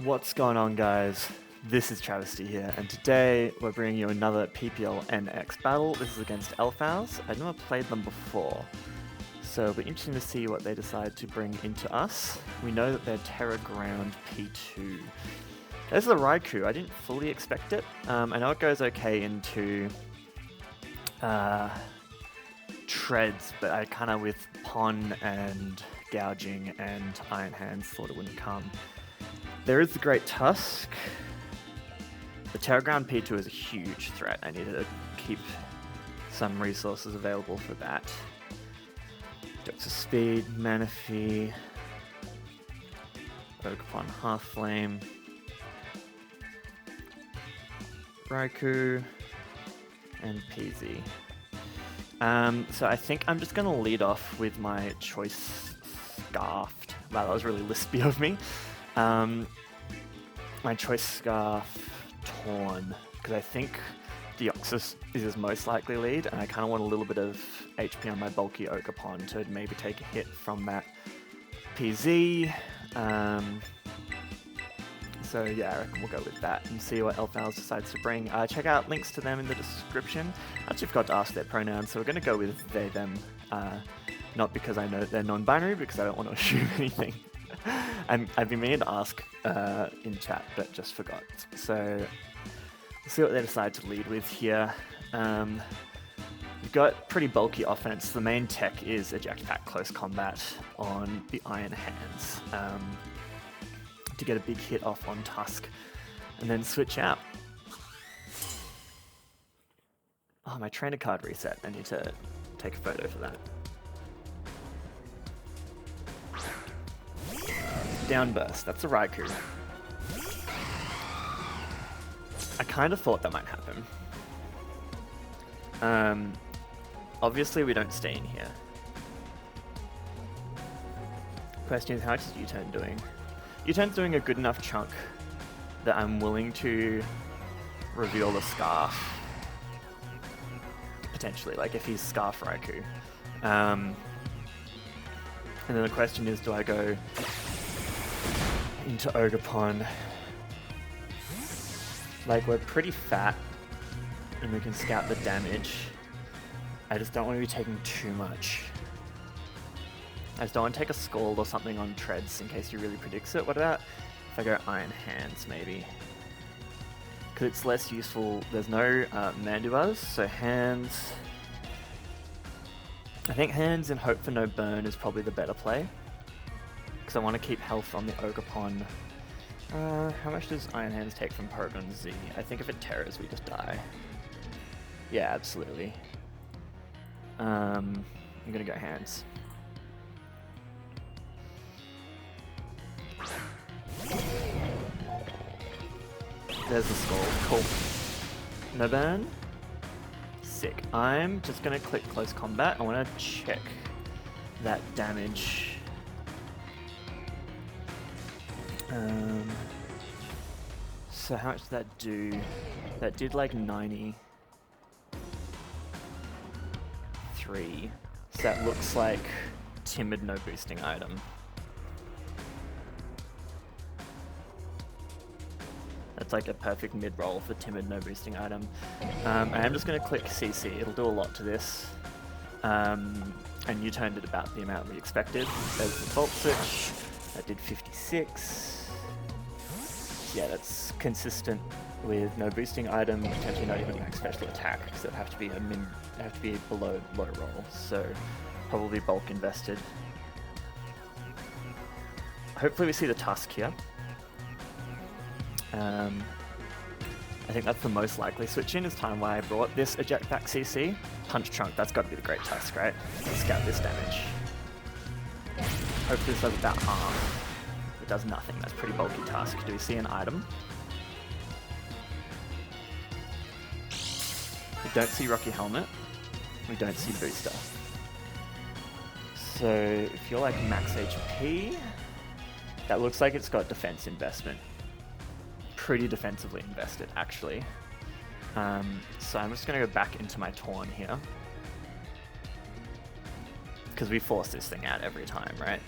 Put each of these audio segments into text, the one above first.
What's going on, guys? This is Travesty here, and today we're bringing you another PPL NX battle. This is against Elfals. I've never played them before, so it'll be interesting to see what they decide to bring into us. We know that they're Terra Ground P2. There's the Raikou. I didn't fully expect it. I know it goes okay into treads, but I kind of, with Pon and Gouging and Iron Hands, thought it wouldn't come. There is the Great Tusk. The Terra Ground P2 is a huge threat. I need to keep some resources available for that. Doctor Speed, Manaphy, Oakapon Half Flame, Raikou, and PZ. So I think I'm just going to lead off with my choice Scarfed. Wow, that was really lispy of me. My choice Scarf Torn, because I think Deoxys is his most likely lead, and I kind of want a little bit of HP on my bulky Oakapon to maybe take a hit from that PZ. So yeah, I reckon we'll go with that and see what Elfals decides to bring. Check out links to them in the description. I actually forgot to ask their pronouns, so we're going to go with they, them. Not because I know they're non-binary, because I don't want to assume anything. And I've been meaning to ask in chat, but just forgot. So we'll see what they decide to lead with here. We've got pretty bulky offense. The main tech is Eject Pack Close Combat on the Iron Hands to get a big hit off on Tusk, and then switch out. Oh, my trainer card reset. I need to take a photo for that. Downburst, that's a Raikou. I kind of thought that might happen. Obviously we don't stay in here. Question is, how is U-turn doing? U-turn's doing a good enough chunk that I'm willing to reveal the Scarf. Potentially, like if he's Scarf Raikou. And then the question is, do I go into Oakapon? Like, we're pretty fat and we can scout the damage. I just don't want to be taking too much. I just don't want to take a Scald or something on treads in case he really predicts it. What about if I go Iron Hands, maybe? Because it's less useful. There's no Mandibuzz, so Hands... I think Hands and hope for no burn is probably the better play. Because I want to keep health on the Oakapon. How much does Iron Hands take from Porygon Z? I think if it terrors, we just die. Yeah, absolutely. I'm gonna go Hands. There's the Skull. Cool. No burn? Sick. I'm just gonna click Close Combat. I want to check that damage. So how much did that do? That did like 93. So that looks like Timid, no boosting item. That's like a perfect mid-roll for Timid, no boosting item. And I'm just going to click CC. It'll do a lot to this. And you turned it about the amount we expected. There's the Volt Switch. That did 56. Yeah, that's consistent with no boosting item, potentially not even max special attack, because it'd have to be below low roll. So probably bulk invested. Hopefully we see the Tusk here. I think that's the most likely switch in, is time why I brought this Eject Pack CC. Punch Trunk, that's got to be the Great Tusk, right? Let's scout this damage. Hopefully this does about half. It does nothing, that's pretty bulky Tusk. Do we see an item? We don't see Rocky Helmet. We don't see Booster. So if you're like max HP, that looks like it's got defense investment. Pretty defensively invested, actually. So I'm just going to go back into my Torn here. Because we force this thing out every time, right?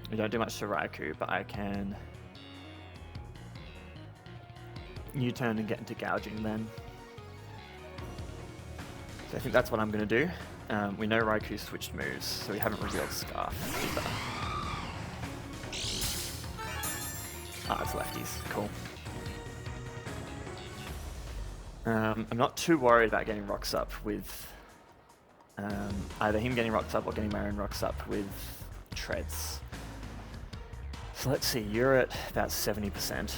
We don't do much to Raikou, but I can U-turn and get into gouging then. So I think that's what I'm going to do. We know Raikou switched moves, so we haven't revealed Scarf either. Ah, it's lefties. Cool. I'm not too worried about getting rocks up with either him getting rocks up or getting my own rocks up with treads. So let's see, you're at about 70%.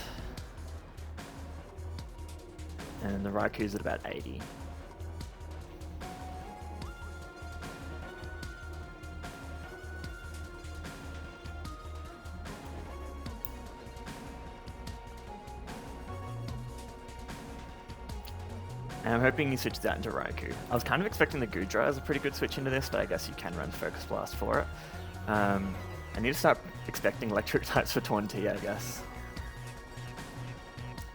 And the Raikou's at about 80. And I'm hoping he switches out into Raikou. I was kind of expecting the Goudra as a pretty good switch into this, but I guess you can run Focus Blast for it. I need to start expecting electric types for Torn T, I guess.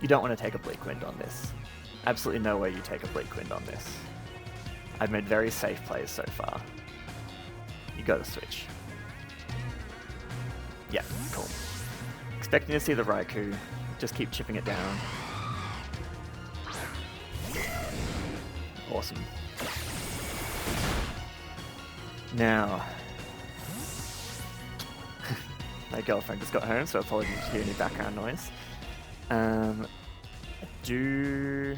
You don't want to take a Bleak Wind on this. Absolutely no way you take a Bleak Wind on this. I've made very safe plays so far. You gotta switch. Yeah, cool. Expecting to see the Raikou. Just keep chipping it down. Awesome. Now, my girlfriend just got home, so apologies if you hear any background noise. I do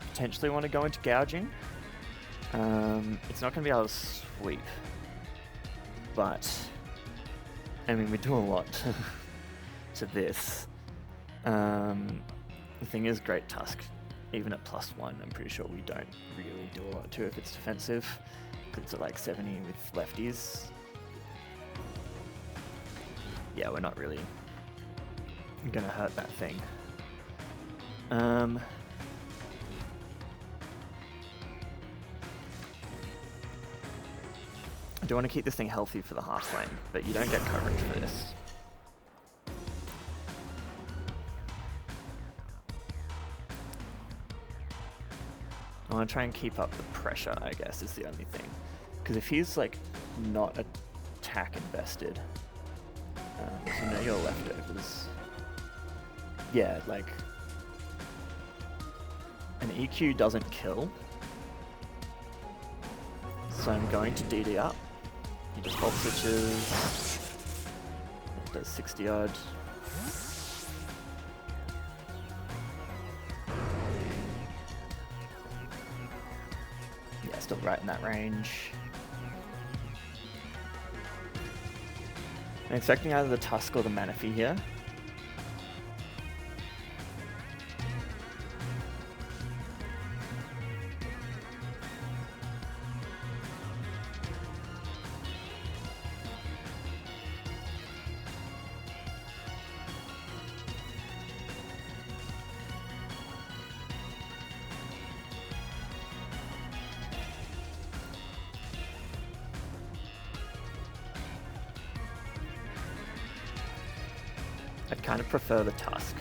potentially want to go into gouging. It's not going to be able to sweep, but I mean, we do a lot to this. The thing is, Great Tusk, even at +1, I'm pretty sure we don't really do a lot to if it's defensive, because it's at like 70 with lefties. Yeah, we're not really gonna hurt that thing. I do want to keep this thing healthy for the half lane, but you don't get coverage for this. I want to try and keep up the pressure, I guess, is the only thing. Because if he's, like, not attack invested, so you know your leftovers. Yeah, like, an EQ doesn't kill. So I'm going to DD up. He default switches. It does 60 odd. Still right in that range. I'm expecting either the Tusk or the Manaphy here. I'd kind of prefer the Tusk.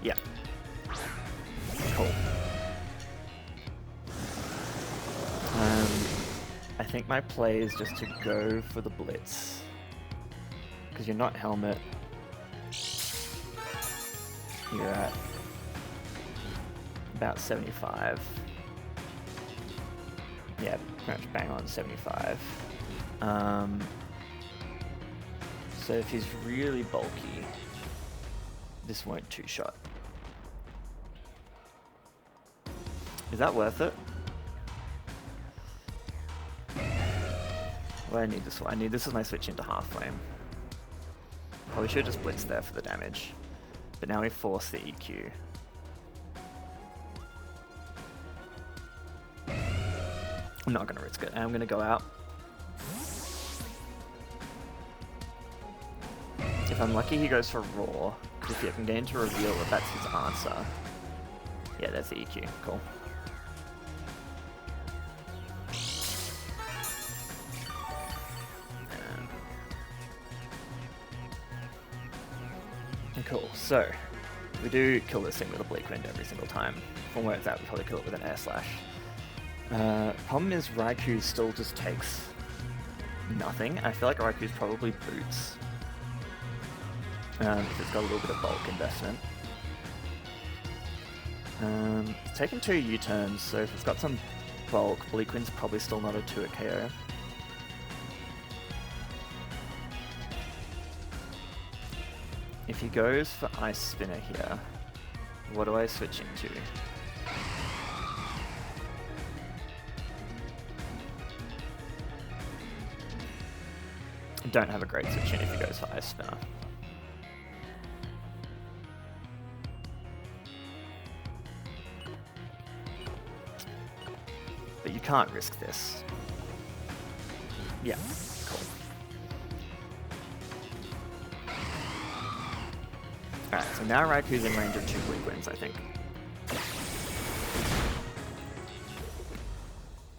Yeah. Cool. I think my play is just to go for the Blitz. Because you're not Helmet. You're at about 75. Yeah, pretty much bang on 75. So if he's really bulky, this won't two-shot. Is that worth it? Well, I need this one. I need this as my switch into half flame. Probably should have just blitzed there for the damage. But now we force the EQ. I'm not going to risk it. I'm going to go out. If I'm lucky, he goes for Raw, because if I can get him to reveal that that's his answer. Yeah, that's the EQ. Cool. Cool, so we do kill this thing with a Bleak Wind every single time. From where it's at, we probably kill it with an Air Slash. Problem is Raikou still just takes nothing. I feel like Raiku's probably boots. If it's got a little bit of bulk investment. It's taken 2 U-turns, so if it's got some bulk, Bleakwind's probably still not a 2 at KO. If he goes for Ice Spinner here, what do I switch into? I don't have a great switch in if he goes for Ice Spinner. But you can't risk this. Yeah, cool. Alright, so now Raiku's in range of 2 Bleakwinds, I think.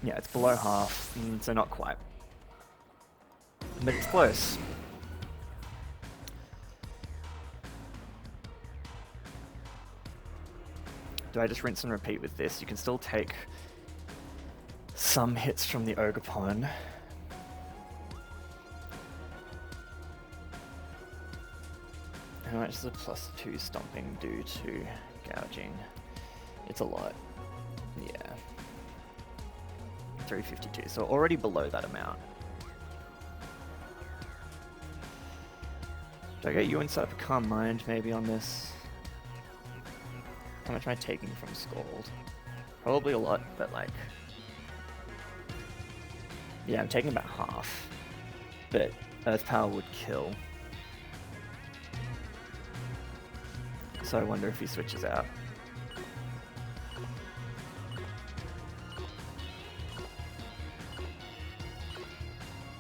Yeah, it's below half, so not quite. But it's close. Do I just rinse and repeat with this? You can still take some hits from the Ogerpon. How much does a +2 stomping do to gouging? It's a lot. Yeah. 352, so already below that amount. Do I get you inside of Calm Mind maybe on this? How much am I taking from Scald? Probably a lot, but like... yeah, I'm taking about half. But Earth Power would kill. So I wonder if he switches out.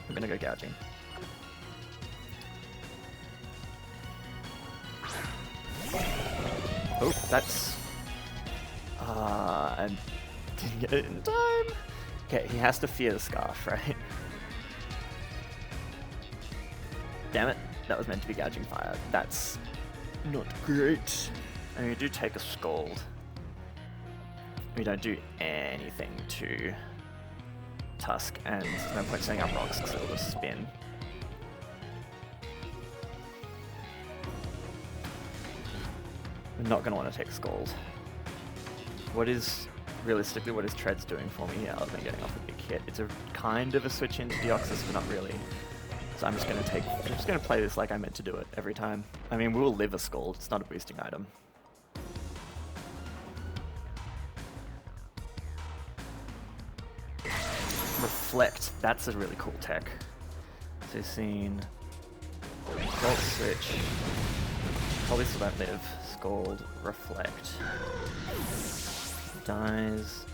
I'm gonna go gouging. Oh, that's... I didn't get it in time. Okay, he has to fear the Scarf, right? Damn it, that was meant to be Gouging Fire. That's not great. And we do take a Scald. We don't do anything to Tusk, and there's no point setting up rocks because it'll just spin. I'm not going to want to take Scald. What is, realistically, what is Treads doing for me here other than getting off a big hit? It's a kind of a switch into Deoxys, but not really. So I'm just going to play this like I meant to do it every time. I mean, we will live a Scald, it's not a boosting item. Reflect, that's a really cool tech. So seen Volt Switch, probably still don't live. Scald, Reflect, dies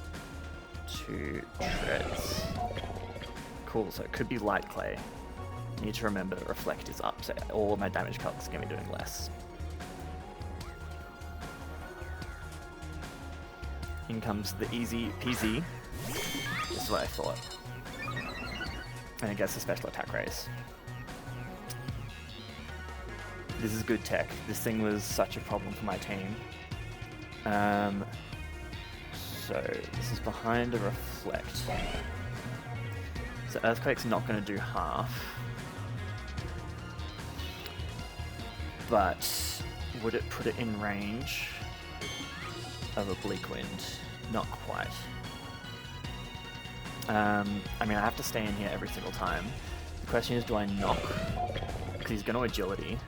to Treads. Cool, so it could be Light Clay. Need to remember that Reflect is up, so all of my damage calcs are going to be doing less. In comes the easy peasy. This is what I thought. And I guess a special attack raise. This is good tech. This thing was such a problem for my team. So this is behind a Reflect. So Earthquake's not going to do half. But would it put it in range of a Bleakwind? Not quite. I mean, I have to stay in here every single time. The question is, do I knock? Because he's going to agility.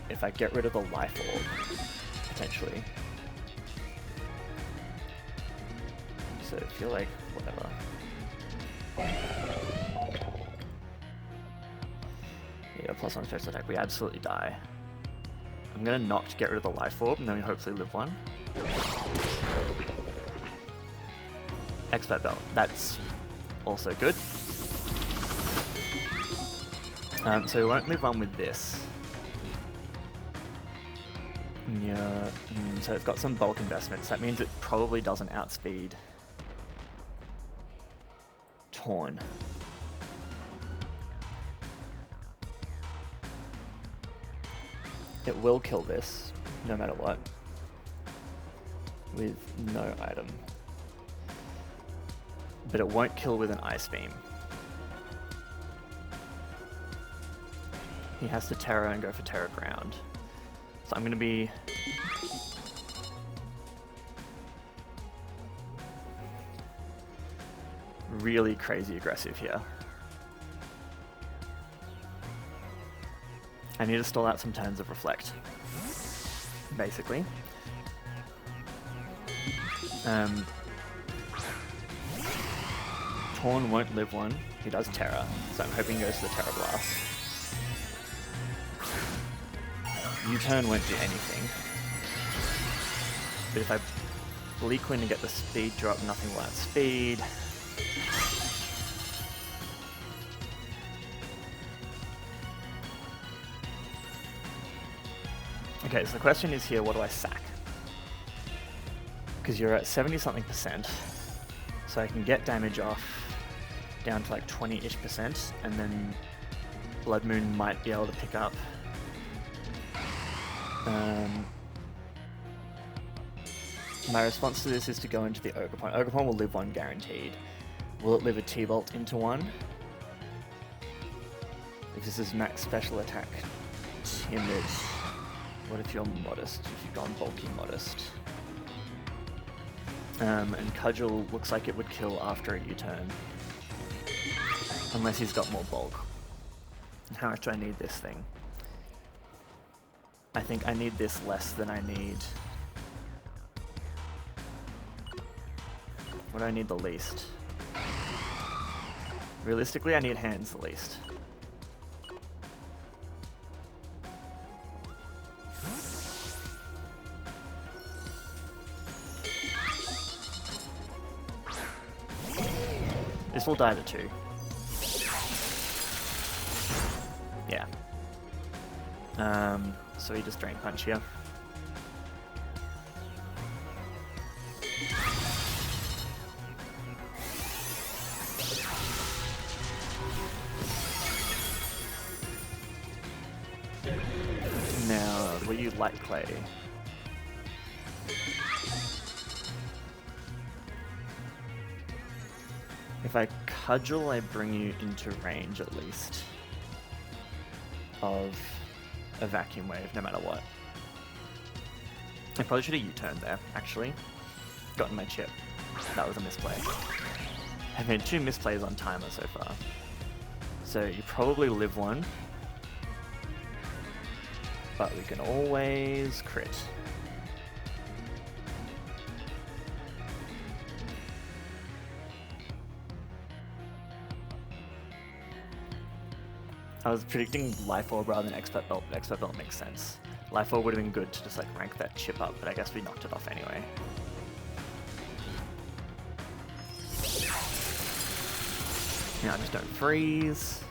If I get rid of the Life Orb, potentially. So I feel like, whatever. Yeah, +1 special attack, we absolutely die. I'm going to knock to get rid of the Life Orb, and then we hopefully live one. Expert Belt, that's also good. So we won't live on with this. Yeah, so it's got some bulk investments. That means it probably doesn't outspeed Torn. It will kill this, no matter what, with no item. But it won't kill with an Ice Beam. He has to Terra and go for Terra Ground. So I'm going to be... really crazy aggressive here. I need to stall out some turns of Reflect, basically. Torn won't live one. He does Terra, so I'm hoping he goes to the Terra Blast. U-turn won't do anything. But if I Bleak Wind and get the speed drop, nothing will outspeed. Okay, so the question is here, what do I sack? Because you're at 70-something%, so I can get damage off down to like 20-ish%, and then Blood Moon might be able to pick up. My response to this is to go into the Ogerpon. Ogerpon will live one guaranteed. Will it live a T-Bolt into one? If this is max special attack, timid. What if you're modest? If you've gone bulky modest? And Cudgel looks like it would kill after a U-turn. Unless he's got more bulk. How much do I need this thing? I think I need this less than I need... What do I need the least? Realistically, I need hands the least. This will die to 2. Yeah. So we just Drain Punch here. Now, will you Light Clay? If I Cudgel, I bring you into range at least of a Vacuum Wave, no matter what. I probably should have U-turned there, actually. Gotten my chip. That was a misplay. I've made 2 misplays on timer so far. So you probably live one. But we can always crit. I was predicting Life Orb rather than Expert Belt, but Expert Belt makes sense. Life Orb would have been good to just like rank that chip up, but I guess we knocked it off anyway. Now just don't freeze.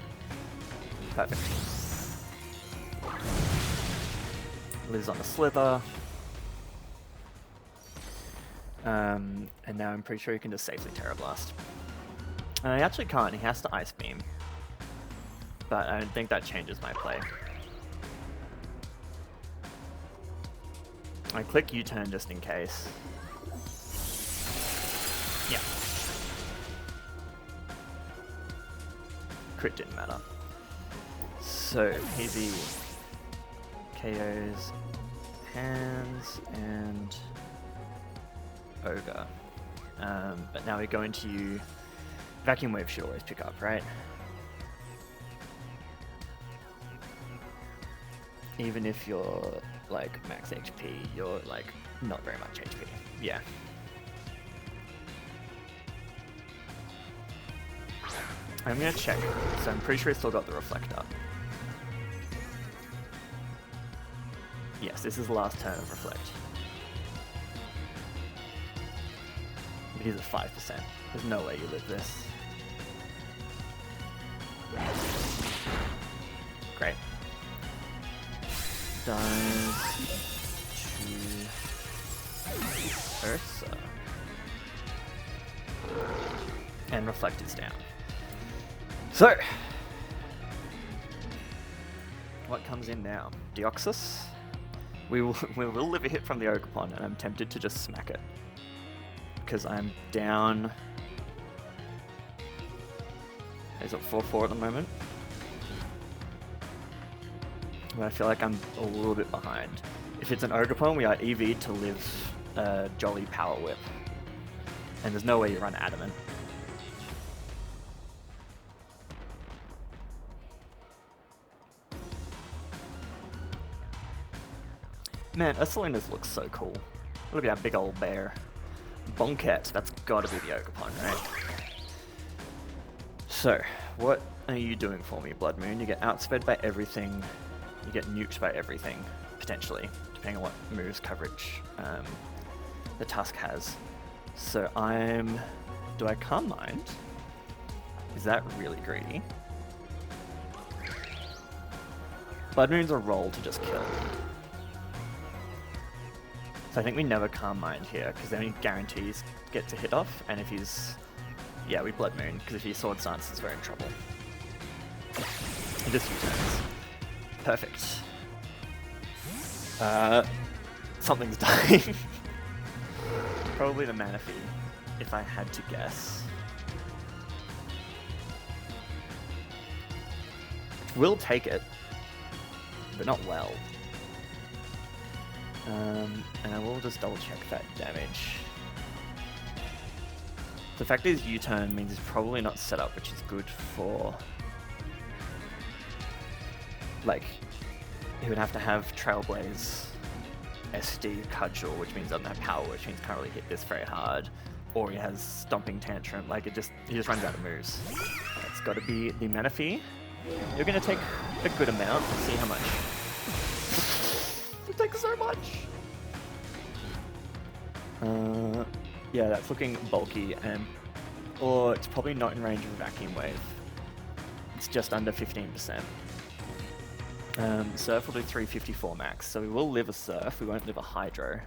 Perfect. Lives on the Slither. And now I'm pretty sure he can just safely Terra Blast. He actually can't, he has to Ice Beam. But I don't think that changes my play. I click U-turn just in case. Yeah. Crit didn't matter. So, Heavy KOs Hands and Ogre. But now we go into you. Vacuum Wave should always pick up, right? Even if you're like max HP, you're like not very much HP. Yeah. I'm gonna check, so I'm pretty sure he's still got the Reflector. Yes, this is the last turn of Reflect. But he's at 5%. There's no way you live this. Great. Dies to Ursa. And Reflect is down. So, what comes in now? Deoxys? We will live a hit from the Ogerpon, and I'm tempted to just smack it. Because I'm down... Is it 4-4 at the moment? I feel like I'm a little bit behind. If it's an Ogerpon, we are EV'd to live a Jolly Power Whip. And there's no way you run Adamant. Man, Ursulina's looks so cool. Look at that big old bear. Bonket, that's gotta be the Ogerpon, right? So, what are you doing for me, Blood Moon? You get outsped by everything. You get nuked by everything, potentially, depending on what moves coverage the Tusk has. So do I Calm Mind? Is that really greedy? Blood Moon's a roll to just kill. So I think we never Calm Mind here, because then he guarantees get to hit off, and if he's... Yeah, we Blood Moon, because if he Sword Stances, we're in trouble. He just U-turns. Perfect. Something's dying. Probably the Manaphy, if I had to guess. We'll take it, but not well. And I will just double check that damage. The fact is U-turn means he's probably not set up, which is good for... Like, he would have to have Trailblaze, SD, Cudgel, which means doesn't have power, which means can't really hit this very hard. Or he has Stomping Tantrum, like he just runs out of moves. It's gotta be the Manaphy. You're gonna take a good amount, see how much. It takes so much! Yeah, that's looking bulky, or it's probably not in range of a Vacuum Wave. It's just under 15%. Surf will do 354 max, so we will live a Surf, we won't live a Hydro.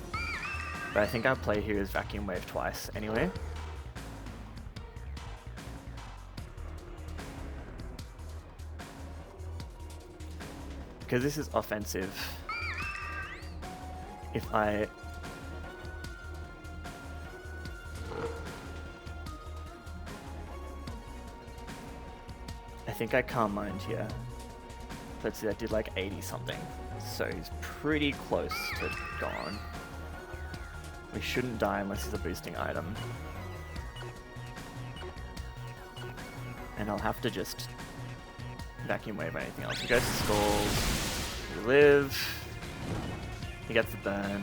But I think our play here is Vacuum Wave twice anyway. Because this is offensive, if I think I Calm Mind here. Let's see, that did like 80 something. So he's pretty close to gone. We shouldn't die unless he's a boosting item. And I'll have to just Vacuum Wave or anything else. He goes to Skulls. We live. He gets the burn.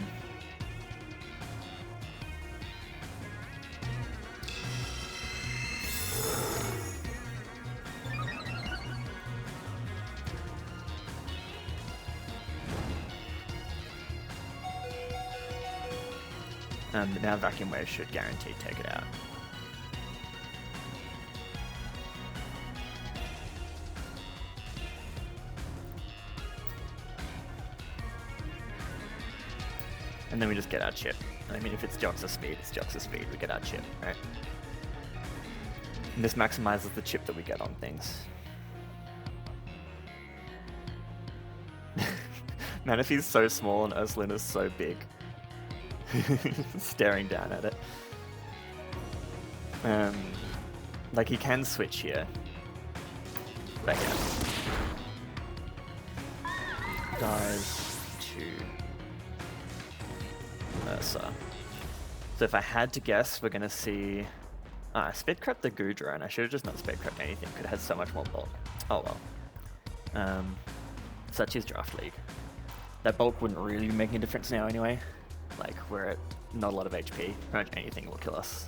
Now Vacuum Wave should guarantee take it out. And then we just get our chip. I mean, if it's Joxer speed, it's Joxer speed. We get our chip, right? And this maximizes the chip that we get on things. Manaphy's so small and Ursulina's so big. Staring down at it. Like he can switch here. But yeah. Dies to Ursa. So if I had to guess, we're gonna see... Spit Crep the Goudra, and I should have just not Spit Crept anything, because it has so much more bulk. Oh well. Such is Draft League. That bulk wouldn't really be making a difference now anyway. Like, we're at not a lot of HP. Pretty much anything will kill us.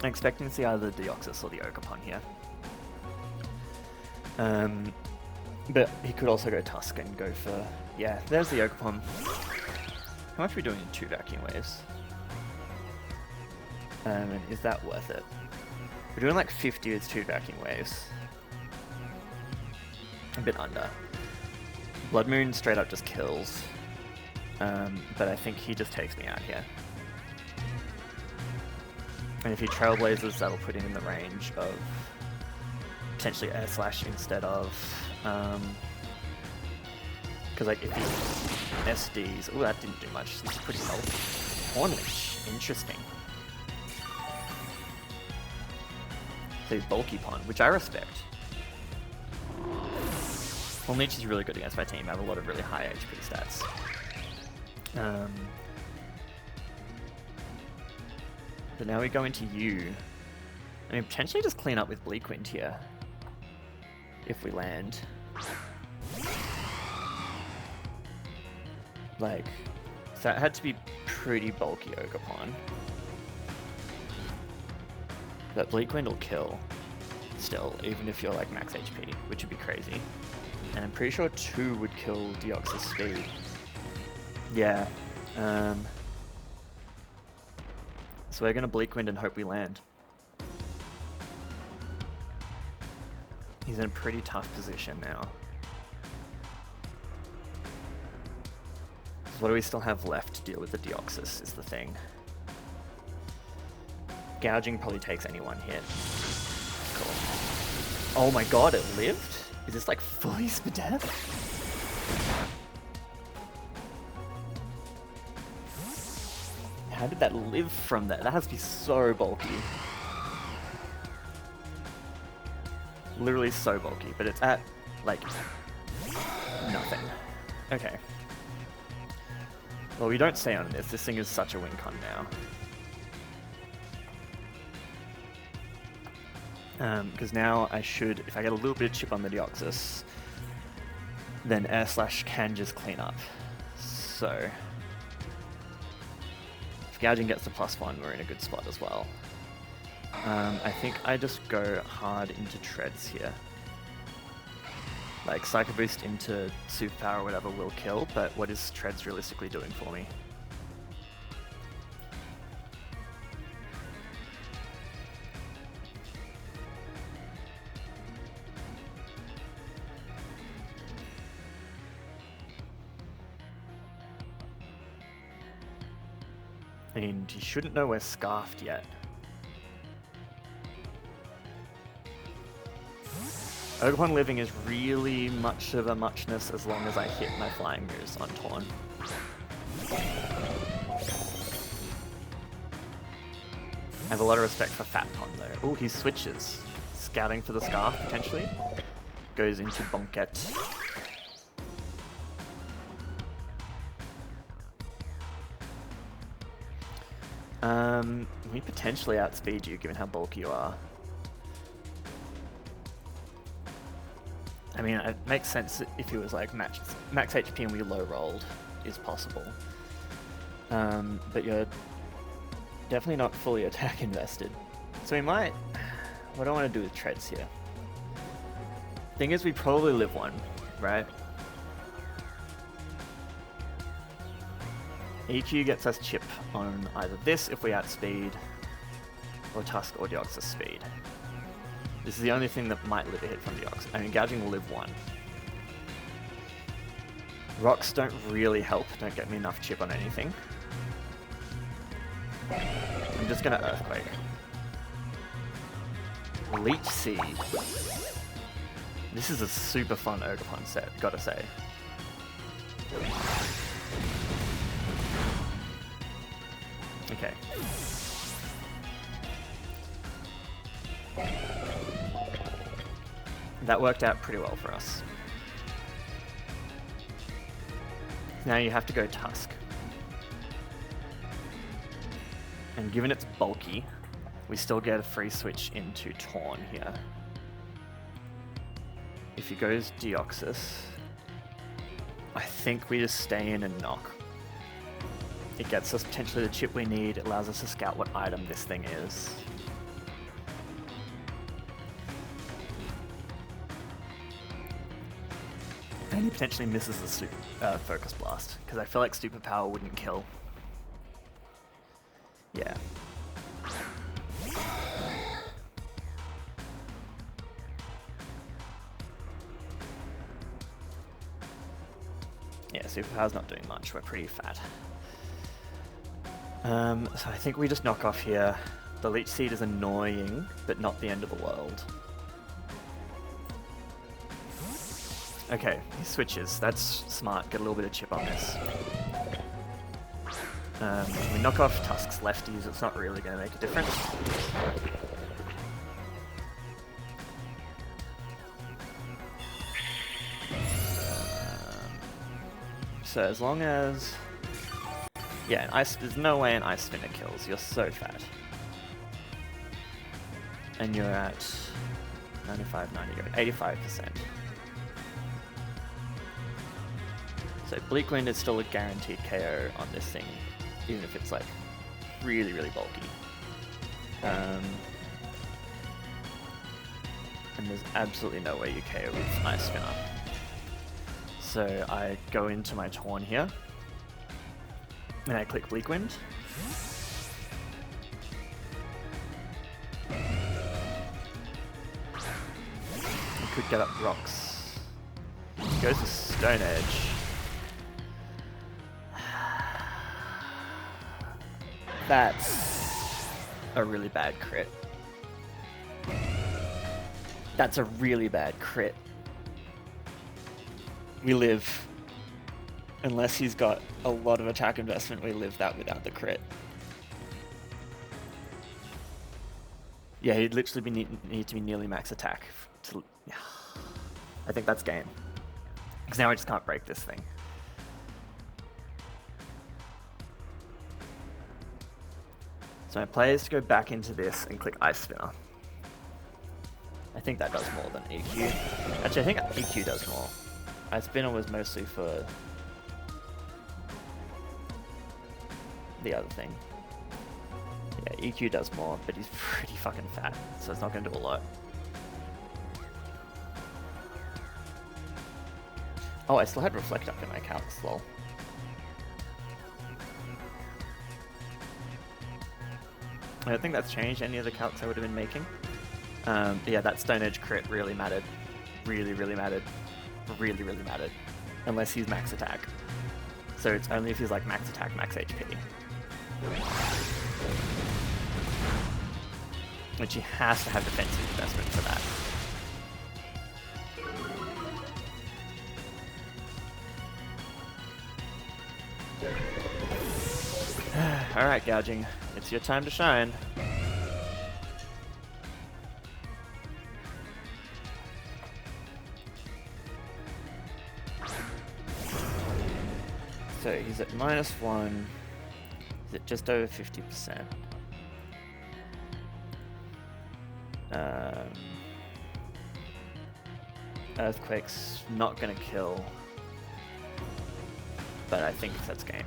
I'm expecting to see either the Deoxys or the Ogerpon here. But he could also go Tusk and go for... Yeah, there's the Ogerpon. How much are we doing in 2 Vacuum Waves? And is that worth it? We're doing like 50 with 2 Vacuum Waves. A bit under. Blood Moon straight up just kills. But I think he just takes me out here. And if he Trailblazes, that'll put him in the range of potentially Air Slash instead of... Because like if he SDs... Oh, that didn't do much. This is pretty low. Horn Leash. Interesting. So bulky pond, which I respect. Well, Leech is really good against my team. I have a lot of really high HP stats. But now we go into you. I mean, potentially just clean up with Bleak Wind here. If we land. Like, so that had to be pretty bulky Ogerpon. But Bleak Wind will kill still, even if you're like max HP, which would be crazy. And I'm pretty sure 2 would kill Deoxys speed. Yeah. So we're gonna Bleak Wind and hope we land. He's in a pretty tough position now. So what do we still have left to deal with the Deoxys is the thing. Gouging probably takes any one hit. Cool. Oh my god, it lived? Is this like fully Spadef? How did that live from that? That has to be so bulky. Literally so bulky, but it's at like nothing. Okay. Well, we don't stay on this. This thing is such a win con now. Because now I should, if I get a little bit of chip on the Deoxys, then Air Slash can just clean up. So, if Gouging gets the +1, we're in a good spot as well. I think I just go hard into Treads here. Like, Psycho Boost into Superpower or whatever will kill, but what is Treads realistically doing for me? And you shouldn't know we're scarfed yet. Ogerpon living is really much of a muchness as long as I hit my flying moves on Torn. I have a lot of respect for Fat Pond though. Oh, he switches. Scouting for the Scarf, potentially. Goes into Bonket. We potentially outspeed you, given how bulky you are. I mean, it makes sense if he was like max HP and we low rolled, is possible. But you're definitely not fully attack invested. So we might... What do I want to do with Treads here? Thing is, we probably live one, right? EQ gets us chip on either this if we outspeed, or Tusk or Deoxys speed. This is the only thing that might live a hit from Deoxys. I mean, Gouging will live one. Rocks don't really help, don't get me enough chip on anything. I'm just gonna Earthquake. Leech Seed. This is a super fun Ogerpon set, gotta say. Okay. That worked out pretty well for us. Now you have to go Tusk. And given it's bulky, we still get a free switch into Torn here. If he goes Deoxys, I think we just stay in and knock. It gets us potentially the chip we need, it allows us to scout what item this thing is. And he potentially misses the Focus Blast, because I feel like Superpower wouldn't kill. Yeah. Yeah, Superpower's not doing much, we're pretty fat. So I think we just knock off here. The Leech Seed is annoying, but not the end of the world. Okay, he switches. That's smart. Get a little bit of chip on this. We knock off Tusk's lefties, it's not really going to make a difference. So as long as... Yeah, there's no way an Ice Spinner kills, you're so fat. And you're at 95, 90, you're at 85%. So Bleak Wind is still a guaranteed KO on this thing, even if it's like really, really bulky. And there's absolutely no way you KO with Ice Spinner. So I go into my Torn here, and I click Bleak Wind. I could get up rocks. He goes to Stone Edge. That's a really bad crit. That's a really bad crit. We live. Unless he's got a lot of attack investment, we live that without the crit. Yeah, he'd literally need to be nearly max attack. Yeah. I think that's game. Because now I just can't break this thing. So my play is to go back into this and click Ice Spinner. I think that does more than EQ. Actually, I think EQ does more. Ice Spinner was mostly for the other thing. Yeah, EQ does more, but he's pretty fucking fat, so it's not going to do a lot. Oh, I still had Reflect up in my calcs, lol. I don't think that's changed any of the calcs I would have been making. But yeah, that Stone Edge crit really mattered. Really, really mattered. Really, really mattered. Unless he's max attack. So it's only if he's like max attack, max HP. Which he has to have defensive investment for that. Alright, Gouging. It's your time to shine. So he's at -1. He's at just over 50%. Earthquake's not gonna kill, but I think that's game.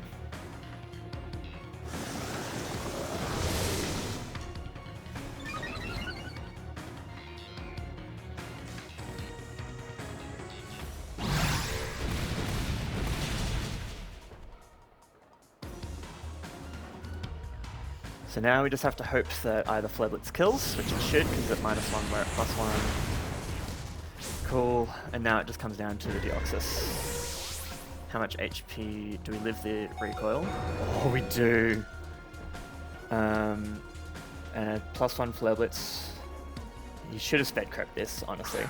So now we just have to hope that either Fledblitz kills, which it should, because at -1 we're at +1. Cool, and now it just comes down to the Deoxys. How much HP do we live the recoil? Oh, we do! And a +1 Fledblitz. You should have sped crept this, honestly.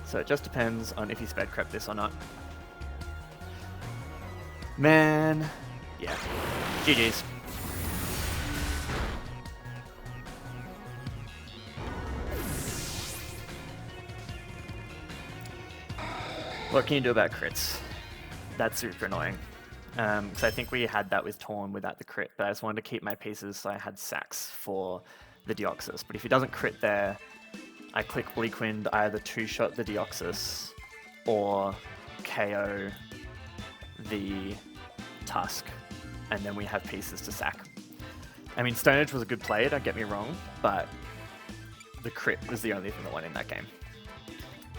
So it just depends on if you sped crept this or not. Man, yeah, GG's. What can you do about crits? That's super annoying. Because I think we had that with Torn without the crit, but I just wanted to keep my pieces so I had sacks for the Deoxys. But if he doesn't crit there, I click Bleak Wind, either two-shot the Deoxys or KO the Tusk, and then we have pieces to sack. I mean, Stone Edge was a good play, don't get me wrong, but the crit was the only thing that won in that game.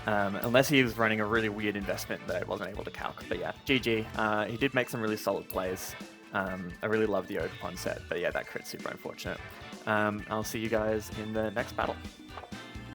Unless he was running a really weird investment that I wasn't able to calc. But yeah, GG. He did make some really solid plays. I really love the Open set, but yeah, that crit's super unfortunate. I'll see you guys in the next battle.